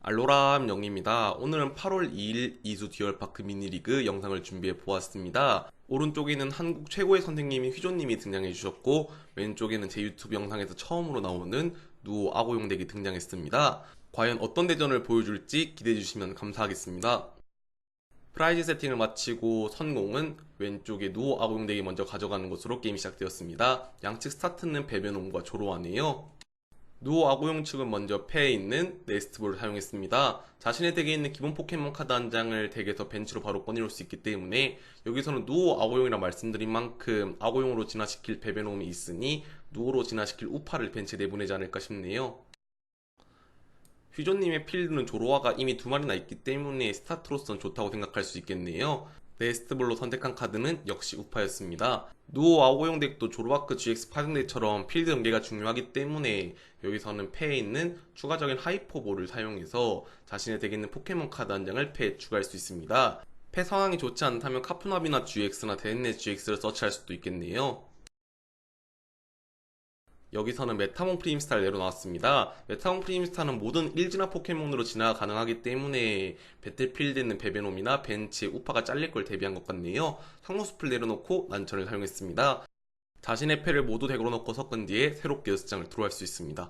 알로람 영입니다. 오늘은 8월 2일 이수 디얼파크 미니리그 영상을 준비해 보았습니다. 오른쪽에는 한국 최고의 선생님인 휘조님이 등장해 주셨고, 왼쪽에는 제 유튜브 영상에서 처음으로 나오는 누오 아고용 덱이 등장했습니다. 과연 어떤 대전을 보여줄지 기대해 주시면 감사하겠습니다. 프라이즈 세팅을 마치고 선공은 왼쪽에 누오 아고용 덱이 먼저 가져가는 것으로 게임이 시작되었습니다. 양측 스타트는 배변홈과 조로아네요. 누오 아고용 측은 먼저 패에 있는 네스트볼을 사용했습니다. 자신의 덱에 있는 기본 포켓몬 카드 한 장을 덱에서 벤치로 바로 꺼내올 수 있기 때문에 여기서는 누오 아고용이라 말씀드린 만큼 아고용으로 진화시킬 배변홈이 있으니 누오로 진화시킬 우파를 벤치에 내보내지 않을까 싶네요. 휘조님의 필드는 조로아가 이미 두 마리나 있기 때문에 스타트로선 좋다고 생각할 수 있겠네요. 네스트볼로 선택한 카드는 역시 우파였습니다. 누오 아고용 덱도 조로아크 GX 파생덱처럼 필드 연계가 중요하기 때문에 여기서는 패에 있는 추가적인 하이퍼볼을 사용해서 자신의 덱에 있는 포켓몬 카드 한 장을 패에 추가할 수 있습니다. 패 상황이 좋지 않다면 카푸나비나 GX나 데넷 GX를 서치할 수도 있겠네요. 여기서는 메타몬 프리임스타를 내려놨습니다. 메타몬 프리임스타는 모든 1진화 포켓몬으로 진화가 가능하기 때문에 배틀필드에 있는 베베놈이나 벤치에 우파가 잘릴 걸 대비한 것 같네요. 상로숲을 내려놓고 난천을 사용했습니다. 자신의 패를 모두 덱으로 넣고 섞은 뒤에 새롭게 6장을 드로우할 수 있습니다.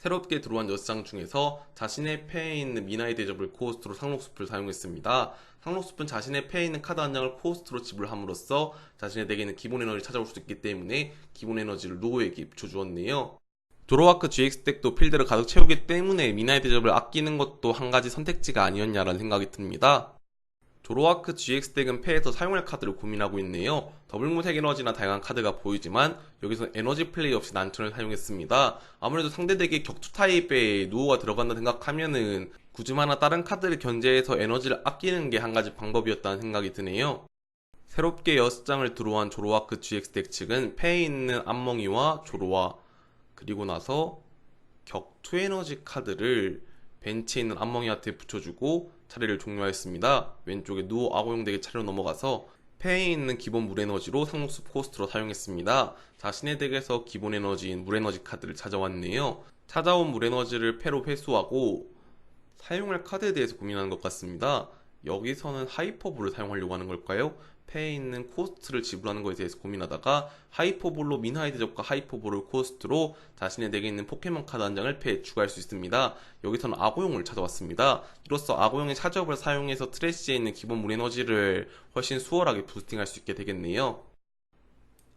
새롭게 들어온 6장 중에서 자신의 패에 있는 미나의 대접을 코스트로 상록숲을 사용했습니다. 상록숲은 자신의 패에 있는 카드 한 장을 코스트로 지불함으로써 자신의 덱에 있는 기본 에너지를 찾아올 수 있기 때문에 기본 에너지를 누오에게 입혀주었네요. 조로와크 GX 덱도 필드를 가득 채우기 때문에 미나의 대접을 아끼는 것도 한 가지 선택지가 아니었냐라는 생각이 듭니다. 조로아크 GX 덱은 패에서 사용할 카드를 고민하고 있네요. 더블무색 에너지나 다양한 카드가 보이지만 여기서 에너지 플레이 없이 난천을 사용했습니다. 아무래도 상대 덱에 격투 타입의 누오가 들어간다 생각하면은 굳이마나 다른 카드를 견제해서 에너지를 아끼는 게 한 가지 방법이었다는 생각이 드네요. 새롭게 6장을 들어온 조로아크 GX 덱 측은 패에 있는 암몽이와 조로아, 그리고 나서 격투 에너지 카드를 벤치에 있는 암몽이한테 붙여주고 차례를 종료하였습니다. 왼쪽에 누오 아고용 덱의 차례로 넘어가서 패에 있는 기본 물에너지로 상록숲 코스트로 사용했습니다. 자신의 덱에서 기본 에너지인 물에너지 카드를 찾아왔네요. 찾아온 물에너지를 패로 회수하고 사용할 카드에 대해서 고민하는 것 같습니다. 여기서는 하이퍼볼을 사용하려고 하는 걸까요? 패에 있는 코스트를 지불하는 것에 대해서 고민하다가 하이퍼볼로 미나의 대접과 하이퍼볼을 코스트로 자신의 덱에 있는 포켓몬 카드 한 장을 패에 추가할 수 있습니다. 여기서는 아고용을 찾아왔습니다. 이로써 아고용의 차저업을 사용해서 트래쉬에 있는 기본 물 에너지를 훨씬 수월하게 부스팅할 수 있게 되겠네요.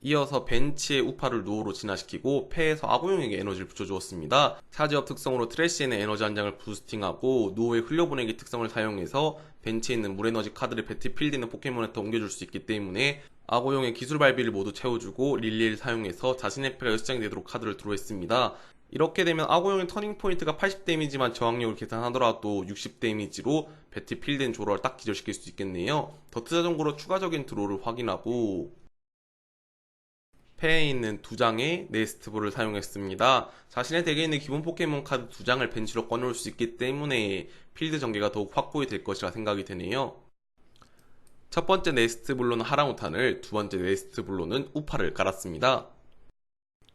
이어서 벤치의 우파를 누오로 진화시키고 패에서 아고용에게 에너지를 붙여주었습니다. 차지업 특성으로 트래쉬에는 에너지 한 장을 부스팅하고 누오의 흘려보내기 특성을 사용해서 벤치에 있는 물에너지 카드를 배틀필드에 있는 포켓몬한테 옮겨줄 수 있기 때문에 아고용의 기술 발비를 모두 채워주고 릴리를 사용해서 자신의 패가 6장이 되도록 카드를 드로우했습니다. 이렇게 되면 아고용의 터닝 포인트가 80 데미지만 저항력을 계산하더라도 60 데미지로 배틀필드엔 조로를 딱 기절시킬 수 있겠네요. 더트 자전거로 추가적인 드로우를 확인하고 패에 있는 2장의 네스트볼을 사용했습니다. 자신의 덱에 있는 기본 포켓몬 카드 2장을 벤치로 꺼내올 수 있기 때문에 필드 전개가 더욱 확고히 될 것이라 생각이 드네요. 첫 번째 네스트볼로는 하랑우탄을, 두 번째 네스트볼로는 우파를 깔았습니다.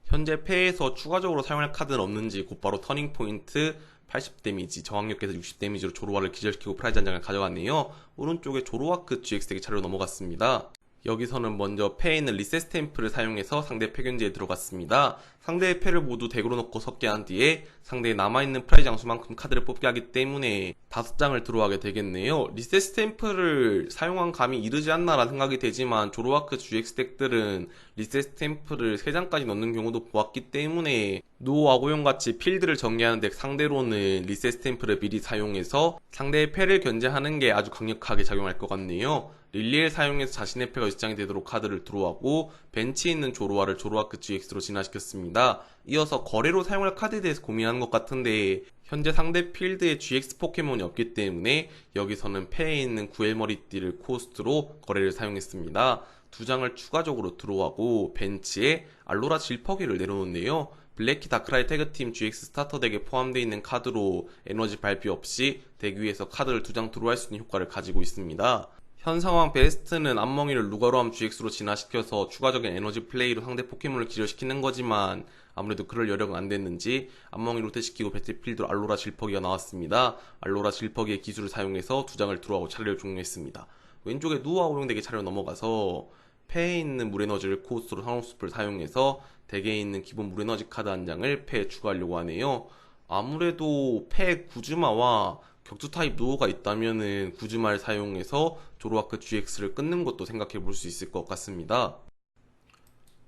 현재 패에서 추가적으로 사용할 카드는 없는지 곧바로 터닝 포인트 80 데미지, 저항력 계산 60 데미지로 조로아를 기절시키고 프라이즈 한 장을 가져갔네요. 오른쪽에 조로아크 GX 덱의 차례로 넘어갔습니다. 여기서는 먼저 패에 있는 리셋 스탬프를 사용해서 상대 패 견제에 들어갔습니다. 상대의 패를 모두 덱으로 넣고 섞게 한 뒤에 상대의 남아있는 프라이즈 장수만큼 카드를 뽑게 하기 때문에 5장을 들어가게 되겠네요. 리셋 스탬프를 사용한 감이 이르지 않나라는 생각이 되지만 조로아크 GX 덱들은 리셋 스탬프를 3장까지 넣는 경우도 보았기 때문에 누오 아고용같이 필드를 전개하는 덱 상대로는 리셋 스탬프를 미리 사용해서 상대의 패를 견제하는 게 아주 강력하게 작용할 것 같네요. 릴리를 사용해서 자신의 패가 6장이 되도록 카드를 드로우하고 벤치에 있는 조로아를 조로아크 GX로 진화시켰습니다. 이어서 거래로 사용할 카드에 대해서 고민하는 것 같은데 현재 상대 필드에 GX 포켓몬이 없기 때문에 여기서는 패에 있는 구엘머리띠를 코스트로 거래를 사용했습니다. 2장을 추가적으로 드로우하고 벤치에 알로라 질퍽이를 내려놓네요. 블랙키 다크라이 태그팀 GX 스타터 덱에 포함되어 있는 카드로 에너지 발비 없이 덱 위에서 카드를 2장 드로우할 수 있는 효과를 가지고 있습니다. 현 상황 베스트는 앞멍이를 루가로함 GX로 진화시켜서 추가적인 에너지 플레이로 상대 포켓몬을 기절시키는 거지만 아무래도 그럴 여력은 안 됐는지 앞멍이 로테시키고 배틀필드로 알로라 질퍽이가 나왔습니다. 알로라 질퍽이의 기술을 사용해서 두 장을 드로우하고 차례를 종료했습니다. 왼쪽에 누아 오용덱의 차례로 넘어가서 폐에 있는 물에너지를 코스트로 상록숲을 사용해서 덱에 있는 기본 물에너지 카드 한 장을 폐에 추가하려고 하네요. 아무래도 폐 구즈마와 격투 타입 노호가 있다면은 구즈마를 사용해서 조로아크 GX를 끊는 것도 생각해 볼 수 있을 것 같습니다.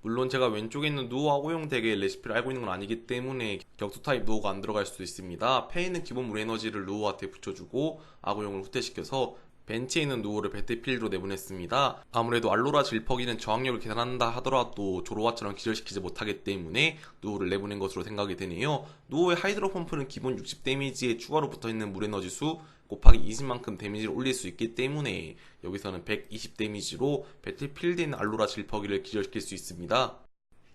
물론 제가 왼쪽에 있는 누호와 오용 덱의 레시피를 알고 있는 건 아니기 때문에 격투 타입 노호가 안 들어갈 수도 있습니다. 패에 있는 기본 물 에너지를 누호한테 붙여주고 아고용을 후퇴시켜서 벤치에 있는 누호를 배틀필드로 내보냈습니다. 아무래도 알로라 질퍽이는 저항력을 계산한다 하더라도 조로아처럼 기절시키지 못하기 때문에 누호를 내보낸 것으로 생각이 되네요. 누호의 하이드로 펌프는 기본 60 데미지에 추가로 붙어있는 물 에너지 수 곱하기 20만큼 데미지를 올릴 수 있기 때문에 여기서는 120 데미지로 배틀필드에 있는 알로라 질퍽이를 기절시킬 수 있습니다.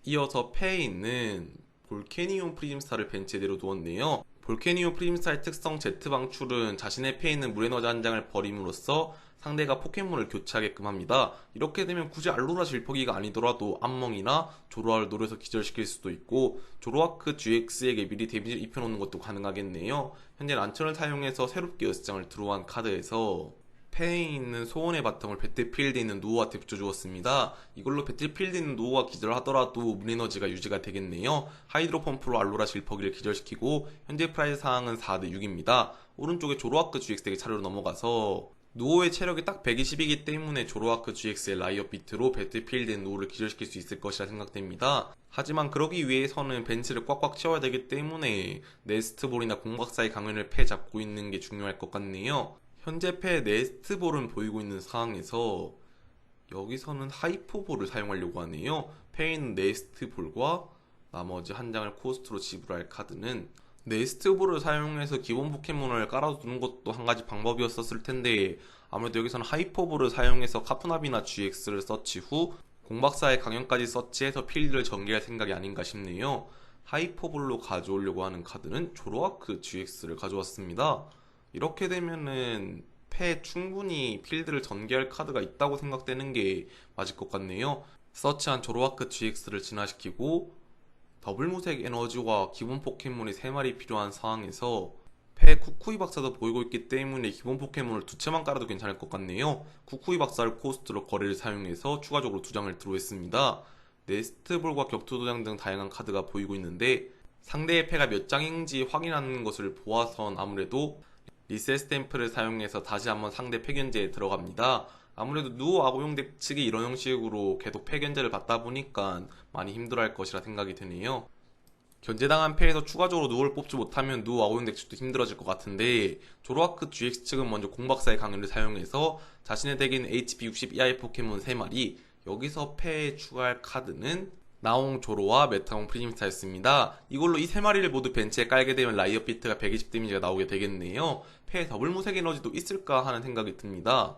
이어서 패에 있는 볼케니온 프리즘스타를 벤치에 내려두었네요. 볼케니온 프리즘스타의 특성 Z 방출은 자신의 패에 있는 물에너지 한 장을 버림으로써 상대가 포켓몬을 교체하게끔 합니다. 이렇게 되면 굳이 알로라 질퍽이가 아니더라도 암멍이나 조로아를 노려서 기절시킬 수도 있고 조로아크 GX에게 미리 데미지를 입혀놓는 것도 가능하겠네요. 현재 란천을 사용해서 새롭게 6장을 드로우한 카드에서 패에 있는 소원의 바텀을 배틀필드에 있는 노우한테 붙여주었습니다. 이걸로 배틀필드에 있는 노우가 기절하더라도 문에너지가 유지가 되겠네요. 하이드로 펌프로 알로라 질퍽이를 기절시키고 현재 프라이즈 상황은 4대 6입니다. 오른쪽에 조로아크 GX에게 차례로 넘어가서 노우의 체력이 딱 120이기 때문에 조로아크 GX의 라이엇 비트로 배틀필드의 노우를 기절시킬 수 있을 것이라 생각됩니다. 하지만 그러기 위해서는 벤치를 꽉꽉 채워야 되기 때문에 네스트볼이나 공박사의 강연을 패 잡고 있는 게 중요할 것 같네요. 현재 패 네스트볼은 보이고 있는 상황에서 여기서는 하이퍼볼을 사용하려고 하네요. 패에 있는 네스트볼과 나머지 한 장을 코스트로 지불할 카드는 네스트볼을 사용해서 기본 포켓몬을 깔아두는 것도 한 가지 방법이었었을 텐데 아무래도 여기서는 하이퍼볼을 사용해서 카푸나비나 GX를 서치 후 공박사의 강연까지 서치해서 필드를 전개할 생각이 아닌가 싶네요. 하이퍼볼로 가져오려고 하는 카드는 조로아크 GX를 가져왔습니다. 이렇게 되면은 패에 충분히 필드를 전개할 카드가 있다고 생각되는 게 맞을 것 같네요. 서치한 조로아크 GX를 진화시키고 더블 무색 에너지와 기본 포켓몬이 3마리 필요한 상황에서 패 쿠쿠이 박사도 보이고 있기 때문에 기본 포켓몬을 2채만 깔아도 괜찮을 것 같네요. 쿠쿠이 박사를 코스트로 거래를 사용해서 추가적으로 2장을 드로우했습니다. 네스트볼과 격투도장 등 다양한 카드가 보이고 있는데 상대의 패가 몇 장인지 확인하는 것을 보아선 아무래도 리셋 스탬프를 사용해서 다시 한번 상대 패견제에 들어갑니다. 아무래도 누오 아고용덱 측이 이런 형식으로 계속 패견제를 받다 보니까 많이 힘들어할 것이라 생각이 드네요. 견제당한 패에서 추가적으로 누오를 뽑지 못하면 누오 아고용덱 측도 힘들어질 것 같은데 조로아크 GX 측은 먼저 공박사의 강연을 사용해서 자신의 덱인 HP 60 이하의 포켓몬 3마리 여기서 패에 추가할 카드는 나옹 조로와 메타옹 프리즘스타였습니다. 이걸로 이 3마리를 모두 벤치에 깔게 되면 라이엇 비트가 120 데미지가 나오게 되겠네요. 패에 더블 무색 에너지도 있을까 하는 생각이 듭니다.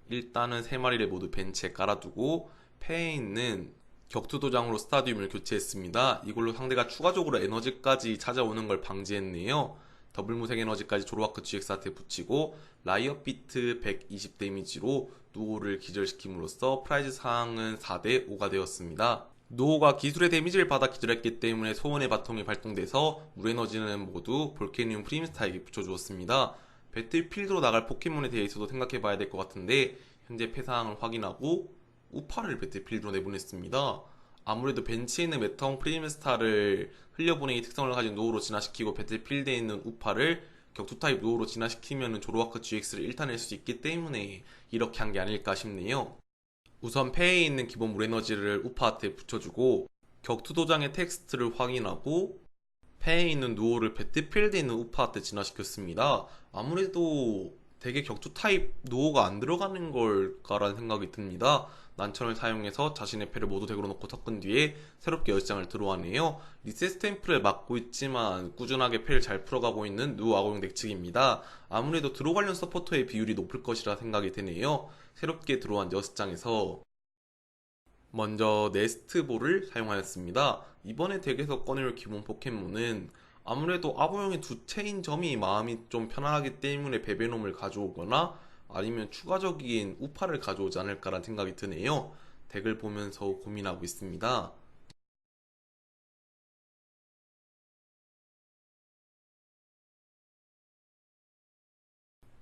일단은 3마리를 모두 벤치에 깔아두고 패에 있는 격투도장으로 스타디움을 교체했습니다. 이걸로 상대가 추가적으로 에너지까지 찾아오는 걸 방지했네요. 더블 무색 에너지까지 조로아크 GX한테 붙이고 라이엇 비트 120 데미지로 누오를 기절시킴으로써 프라이즈 상황은 4대 5가 되었습니다. 노호가 기술의 데미지를 받아 기절했기 때문에 소원의 바통이 발동돼서 물에너지는 모두 볼케니움 프림스타에게 붙여주었습니다. 배틀필드로 나갈 포켓몬에 대해서도 생각해봐야 될 것 같은데 현재 패상을 확인하고 우파를 배틀필드로 내보냈습니다. 아무래도 벤치에 있는 메타홍 프림스타를 흘려보내기 특성을 가진 노호로 진화시키고 배틀필드에 있는 우파를 격투타입 노호로 진화시키면 조로아크 GX를 일타낼 수 있기 때문에 이렇게 한 게 아닐까 싶네요. 우선 패에 있는 기본 물에너지를 우파한테 붙여주고 격투도장의 텍스트를 확인하고 패에 있는 누오를 배틀필드에 있는 우파한테 진화시켰습니다. 아무래도 되게 격투 타입 누오가 안 들어가는 걸까라는 생각이 듭니다. 난천을 사용해서 자신의 패를 모두 덱으로 넣고 섞은 뒤에 새롭게 10장을 들어와네요. 리셋 스탬프를 막고 있지만 꾸준하게 패를 잘 풀어가고 있는 누 아고용 덱 측입니다. 아무래도 드로 관련 서포터의 비율이 높을 것이라 생각이 되네요. 새롭게 들어온 6장에서 먼저 네스트볼을 사용하였습니다. 이번에 덱에서 꺼내올 기본 포켓몬은 아무래도 아고용의 2채인 점이 마음이 좀 편안하기 때문에 베베놈을 가져오거나 아니면 추가적인 우파를 가져오지 않을까라는 생각이 드네요. 덱을 보면서 고민하고 있습니다.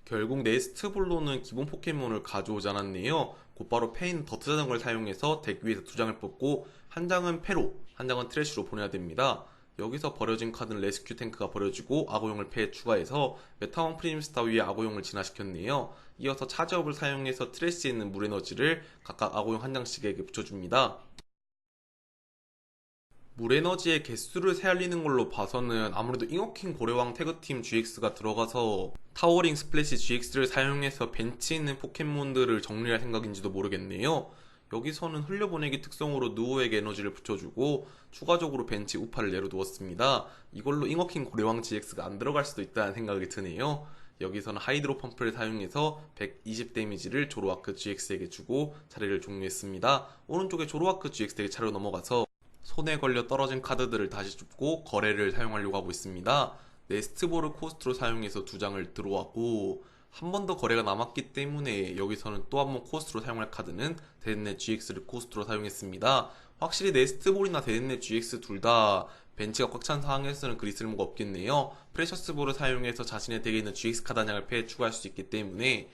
결국 네스트볼로는 기본 포켓몬을 가져오지 않았네요. 곧바로 페인 더트 자전거를 사용해서 덱 위에서 두 장을 뽑고 한 장은 패로, 한 장은 트래쉬로 보내야 됩니다. 여기서 버려진 카드는 레스큐 탱크가 버려지고 악어용을 패에 추가해서 메타몬 프리미스타 위에 악어용을 진화시켰네요. 이어서 차지업을 사용해서 트래쉬에 있는 물 에너지를 각각 악어용 한 장씩에게 붙여줍니다. 물에너지의 개수를 세알리는 걸로 봐서는 아무래도 잉어킹 고래왕 태그팀 GX가 들어가서 타워링 스플래시 GX를 사용해서 벤치에 있는 포켓몬들을 정리할 생각인지도 모르겠네요. 여기서는 흘려보내기 특성으로 누오에게 에너지를 붙여주고 추가적으로 벤치 우파를 내려두었습니다. 이걸로 잉어킹 고래왕 GX가 안 들어갈 수도 있다는 생각이 드네요. 여기서는 하이드로 펌프를 사용해서 120 데미지를 조로아크 GX에게 주고 차례를 종료했습니다. 오른쪽에 조로아크 GX에게 차례로 넘어가서 손에 걸려 떨어진 카드들을 다시 줍고 거래를 사용하려고 하고 있습니다. 네스트볼을 코스트로 사용해서 두 장을 들어왔고 한 번 더 거래가 남았기 때문에 여기서는 또 한 번 코스트로 사용할 카드는 데드넷 GX를 코스트로 사용했습니다. 확실히 네스트볼이나 데드넷 GX 둘 다 벤치가 꽉 찬 상황에서는 그리 쓸모가 없겠네요. 프레셔스볼을 사용해서 자신의 덱에 있는 GX 카드 한 장을 패에 추가할 수 있기 때문에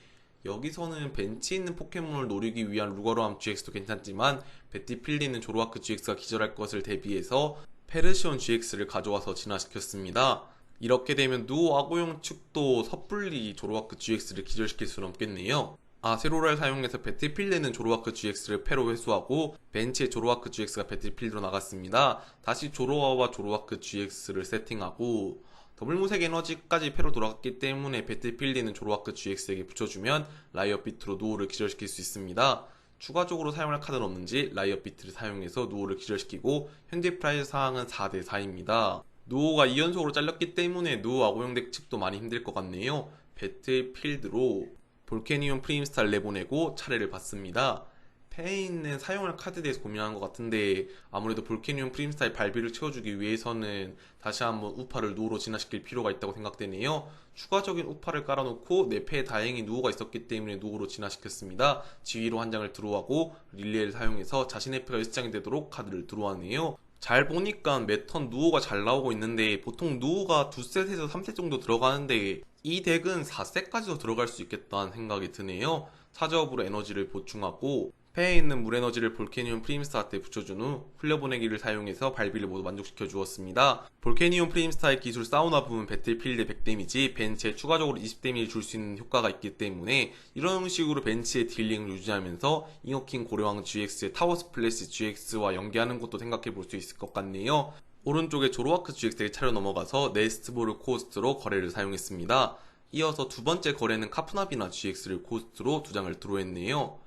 여기서는 벤치에 있는 포켓몬을 노리기 위한 루거로암 GX도 괜찮지만 배티필드에 있는 조로아크 GX가 기절할 것을 대비해서 페르시온 GX를 가져와서 진화시켰습니다. 이렇게 되면 누오 아고용 측도 섣불리 조로아크 GX를 기절시킬 수는 없겠네요. 아세로라를 사용해서 배틀필드에 있는 조로아크 GX를 패로 회수하고 벤치의 조로아크 GX가 배틀필드로 나갔습니다. 다시 조로아와 조로아크 GX를 세팅하고 더블무색 에너지까지 패로 돌아갔기 때문에 배틀필드에 있는 조로아크 GX에게 붙여주면 라이엇 비트로 누오를 기절시킬 수 있습니다. 추가적으로 사용할 카드는 없는지 라이엇 비트를 사용해서 누오를 기절시키고 현재 프라이즈 상황은 4대4입니다. 누오가 2연속으로 잘렸기 때문에 누오 아고용 덱 측도 많이 힘들 것 같네요. 배틀필드로 볼케니온 프리임스타를 내보내고 차례를 받습니다. 패에 있는 사용할 카드에 대해서 고민하는 것 같은데 아무래도 볼케니온 프리임스타의 발비를 채워주기 위해서는 다시 한번 우파를 누오로 진화시킬 필요가 있다고 생각되네요. 추가적인 우파를 깔아놓고 내 패에 다행히 누오가 있었기 때문에 누오로 진화시켰습니다. 지휘로 한 장을 드로우하고 릴레이를 사용해서 자신의 패가 1장이 되도록 카드를 드로우하네요. 잘 보니까 매턴 누오가 잘 나오고 있는데 보통 누오가 2셋에서 3셋 정도 들어가는데 이 덱은 4셋까지도 들어갈 수 있겠다는 생각이 드네요. 차저업으로 에너지를 보충하고 패에 있는 물 에너지를 볼케니온 프리임스타한테 붙여준 후 흘려보내기를 사용해서 발비를 모두 만족시켜 주었습니다. 볼케니온 프리임스타의 기술 사우나 부분 배틀필드 100 데미지, 벤치에 추가적으로 20 데미지 줄 수 있는 효과가 있기 때문에 이런 식으로 벤치의 딜링을 유지하면서 잉어킹 고래왕 GX의 타워 스플래시 GX와 연계하는 것도 생각해 볼 수 있을 것 같네요. 오른쪽에 조로아크 GX에게 차려 넘어가서 네스트볼을 코스트로 거래를 사용했습니다. 이어서 두 번째 거래는 카프나비나 GX를 코스트로 두 장을 드로했네요.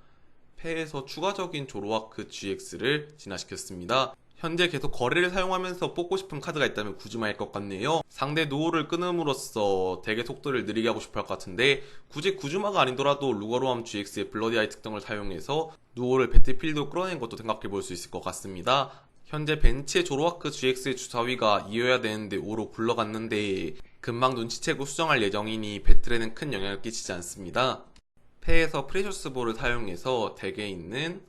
패에서 추가적인 조로아크 GX를 진화시켰습니다. 현재 계속 거래를 사용하면서 뽑고 싶은 카드가 있다면 구즈마일 것 같네요. 상대 노호를 끊음으로써 덱의 속도를 느리게 하고 싶어 할 것 같은데 굳이 구즈마가 아니더라도 루거로암 GX의 블러디아이 특성을 사용해서 노호를 배틀필드로 끌어낸 것도 생각해 볼 수 있을 것 같습니다. 현재 벤치의 조로아크 GX의 주사위가 이어야 되는데 5로 굴러갔는데 금방 눈치채고 수정할 예정이니 배틀에는 큰 영향을 끼치지 않습니다. 패에서 프레셔스볼을 사용해서 덱에 있는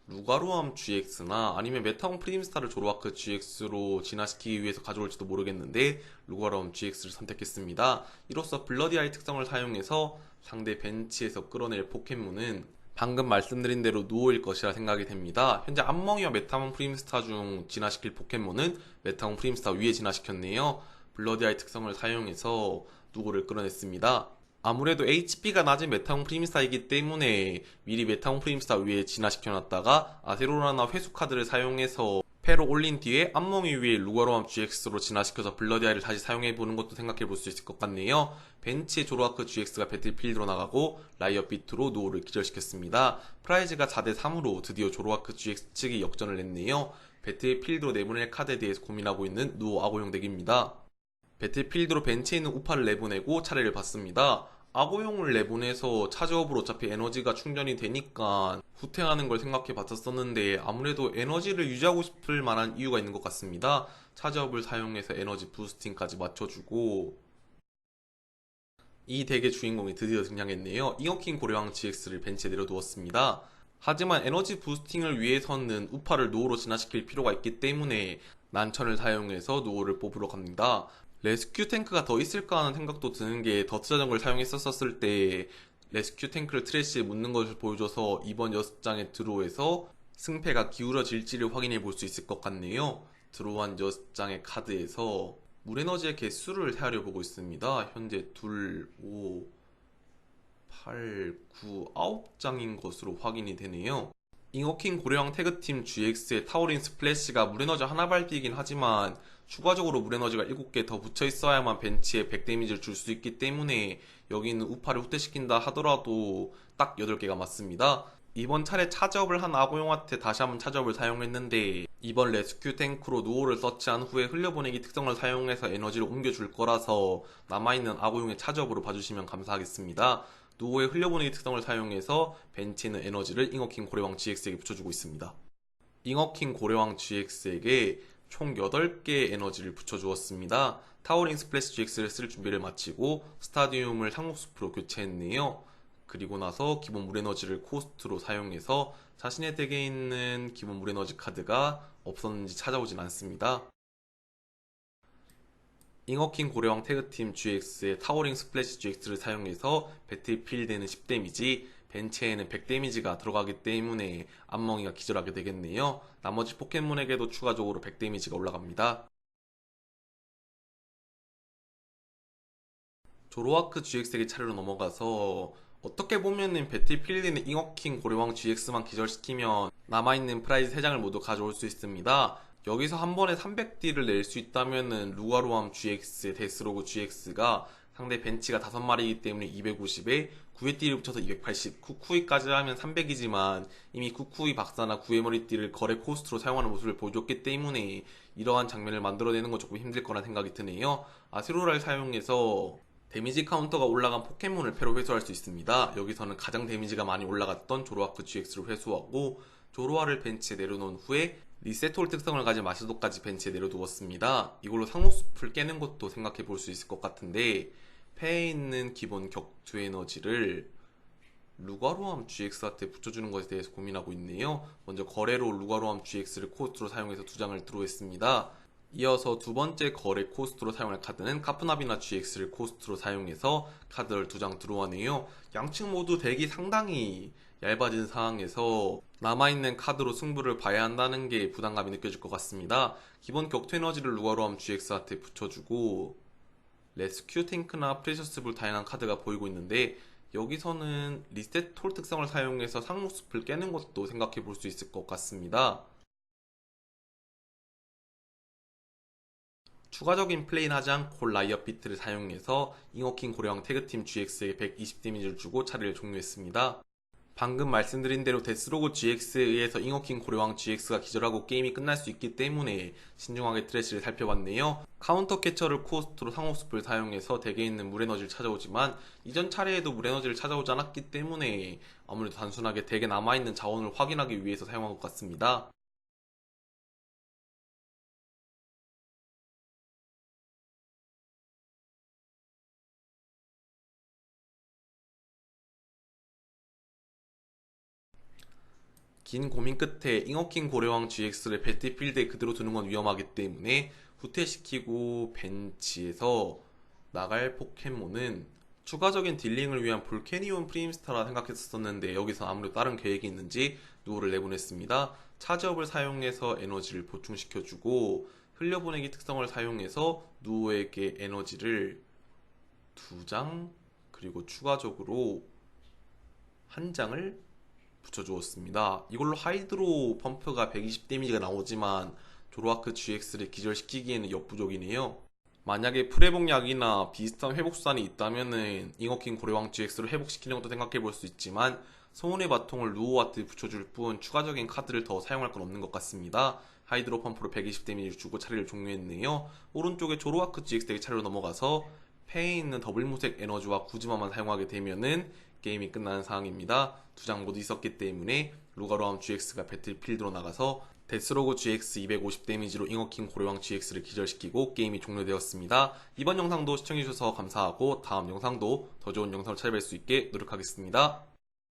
루가로암 GX나 아니면 메타몬 프리임스타를 조로아크 GX로 진화시키기 위해서 가져올지도 모르겠는데 루가로암 GX를 선택했습니다. 이로써 블러디아이 특성을 사용해서 상대 벤치에서 끌어낼 포켓몬은 방금 말씀드린 대로 누오일 것이라 생각이 됩니다. 현재 암몽이와 메타몬 프리임스타 중 진화시킬 포켓몬은 메타몬 프리임스타 위에 진화시켰네요. 블러디아이 특성을 사용해서 누오를 끌어냈습니다. 아무래도 HP가 낮은 메타몬 프리임스타이기 때문에 미리 메타몬 프리임스타 위에 진화시켜놨다가 아세로라나 회수 카드를 사용해서 패로 올린 뒤에 암몽이 위에 루가로암 GX로 진화시켜서 블러디아이를 다시 사용해보는 것도 생각해볼 수 있을 것 같네요. 벤치의 조로아크 GX가 배틀필드로 나가고 라이엇 비트로 노우를 기절시켰습니다. 프라이즈가 4대3으로 드디어 조로아크 GX 측이 역전을 냈네요. 배틀필드로 내보낼 카드에 대해서 고민하고 있는 노우 아고용 덱입니다. 배틀필드로 벤치에 있는 우파를 내보내고 차례를 받습니다. 아고용을 내보내서 차저업으로 어차피 에너지가 충전이 되니까 후퇴하는 걸 생각해 봤었었는데 아무래도 에너지를 유지하고 싶을 만한 이유가 있는 것 같습니다. 차저업을 사용해서 에너지 부스팅까지 맞춰주고 이 덱의 주인공이 드디어 등장했네요. 잉어킹 고려왕 GX를 벤치에 내려두었습니다. 하지만 에너지 부스팅을 위해서는 우파를 노오로 진화시킬 필요가 있기 때문에 난천을 사용해서 노오를 뽑으러 갑니다. 레스큐 탱크가 더 있을까 하는 생각도 드는 게 더트 자전거를 사용했었을 때 레스큐 탱크를 트래시에 묻는 것을 보여줘서 이번 6장의 드로우에서 승패가 기울어질지를 확인해 볼 수 있을 것 같네요. 드로우한 6장의 카드에서 물에너지의 개수를 헤아려 보고 있습니다. 현재 2, 5, 8, 9, 9장인 것으로 확인이 되네요. 잉어킹 고려왕 태그팀 GX의 타오린 스플래시가 물에너지 하나 밟기이긴 하지만 추가적으로 물에너지가 7개 더 붙여 있어야만 벤치에 100 데미지를 줄 수 있기 때문에 여기 있는 우파를 후퇴시킨다 하더라도 딱 8개가 맞습니다. 이번 차례 차저업을 한 아고용한테 다시 한번 차저업을 사용했는데 이번 레스큐 탱크로 누오를 서치한 후에 흘려보내기 특성을 사용해서 에너지를 옮겨줄 거라서 남아있는 아고용의 차저업으로 봐주시면 감사하겠습니다. 누오의 흘려보내기 특성을 사용해서 벤치는 에너지를 잉어킹 고래왕 GX에게 붙여주고 있습니다. 잉어킹 고래왕 GX에게 총 8개의 에너지를 붙여주었습니다. 타워링 스플래시 GX를 쓸 준비를 마치고 스타디움을 상록숲으로 교체했네요. 그리고 나서 기본 물에너지를 코스트로 사용해서 자신의 덱에 있는 기본 물에너지 카드가 없었는지 찾아오진 않습니다. 잉어킹 고래왕 태그팀 GX의 타워링 스플래시 GX를 사용해서 배틀필드에는 10 데미지, 벤치에는 100 데미지가 들어가기 때문에 안멍이가 기절하게 되겠네요. 나머지 포켓몬에게도 추가적으로 100 데미지가 올라갑니다. 조로아크 GX에게 차례로 넘어가서 어떻게 보면은 배틀필드는 잉어킹 고래왕 GX만 기절시키면 남아있는 프라이즈 3장을 모두 가져올 수 있습니다. 여기서 한 번에 300D를 낼 수 있다면은 루가로암 GX, 데스로그 GX가 상대 벤치가 5마리이기 때문에 250에 9회 띠를 붙여서 280, 쿠쿠이까지 하면 300이지만 이미 쿠쿠이 박사나 9회 머리띠를 거래 코스트로 사용하는 모습을 보여줬기 때문에 이러한 장면을 만들어내는 건 조금 힘들 거란 생각이 드네요. 아스로라를 사용해서 데미지 카운터가 올라간 포켓몬을 패로 회수할 수 있습니다. 여기서는 가장 데미지가 많이 올라갔던 조로아크 GX를 회수하고 조로아를 벤치에 내려놓은 후에 리셋홀 특성을 가진 마시도까지 벤치에 내려두었습니다. 이걸로 상록숲을 깨는 것도 생각해 볼 수 있을 것 같은데 패에 있는 기본 격투 에너지를 루가로암 GX한테 붙여주는 것에 대해서 고민하고 있네요. 먼저 거래로 루가로암 GX를 코스트로 사용해서 2장을 드로우했습니다. 이어서 두 번째 거래 코스트로 사용할 카드는 카프나비나 GX를 코스트로 사용해서 카드를 2장 드로우하네요. 양측 모두 덱이 상당히 얇아진 상황에서 남아있는 카드로 승부를 봐야 한다는 게 부담감이 느껴질 것 같습니다. 기본 격투 에너지를 루가로암 GX한테 붙여주고 레스큐 탱크나 프레셔스불 다양한 카드가 보이고 있는데 여기서는 리셋 톨 특성을 사용해서 상록숲을 깨는 것도 생각해 볼 수 있을 것 같습니다. 추가적인 플레이는 하지 않고 라이엇 비트를 사용해서 잉어킹 고래왕 태그팀 GX에게 120 데미지를 주고 차례를 종료했습니다. 방금 말씀드린 대로 데스로그 GX에 의해서 잉어킹 고래왕 GX가 기절하고 게임이 끝날 수 있기 때문에 신중하게 트래시를 살펴봤네요. 카운터 캐처를 코스트로 상호숲을 사용해서 덱에 있는 물에너지를 찾아오지만 이전 차례에도 물에너지를 찾아오지 않았기 때문에 아무래도 단순하게 덱에 남아있는 자원을 확인하기 위해서 사용한 것 같습니다. 긴 고민 끝에 잉어킹 고래왕 GX를 배틀필드에 그대로 두는 건 위험하기 때문에 후퇴시키고 벤치에서 나갈 포켓몬은 추가적인 딜링을 위한 볼케니온 프림스타라 생각했었는데 여기서 아무래도 다른 계획이 있는지 누오를 내보냈습니다. 차지업을 사용해서 에너지를 보충시켜주고 흘려보내기 특성을 사용해서 누오에게 에너지를 2장 그리고 추가적으로 1장을 붙여주었습니다. 이걸로 하이드로 펌프가 120 데미지가 나오지만 조로아크 GX를 기절시키기에는 역부족이네요. 만약에 프레복약이나 비슷한 회복수단이 있다면은 잉어킹 고래왕 GX를 회복시키는 것도 생각해 볼 수 있지만 소운의 바통을 루오와트 붙여줄 뿐 추가적인 카드를 더 사용할 건 없는 것 같습니다. 하이드로 펌프로 120 데미지를 주고 차례를 종료했네요. 오른쪽에 조로아크 GX에게 차례로 넘어가서 패에 있는 더블 무색 에너지와 구즈마만 사용하게 되면은 게임이 끝나는 상황입니다. 두 장 모두 있었기 때문에 루가로암 GX가 배틀필드로 나가서 데스로그 GX 250 데미지로 잉어킹 고래왕 GX를 기절시키고 게임이 종료되었습니다. 이번 영상도 시청해주셔서 감사하고 다음 영상도 더 좋은 영상을 찾아뵐 수 있게 노력하겠습니다.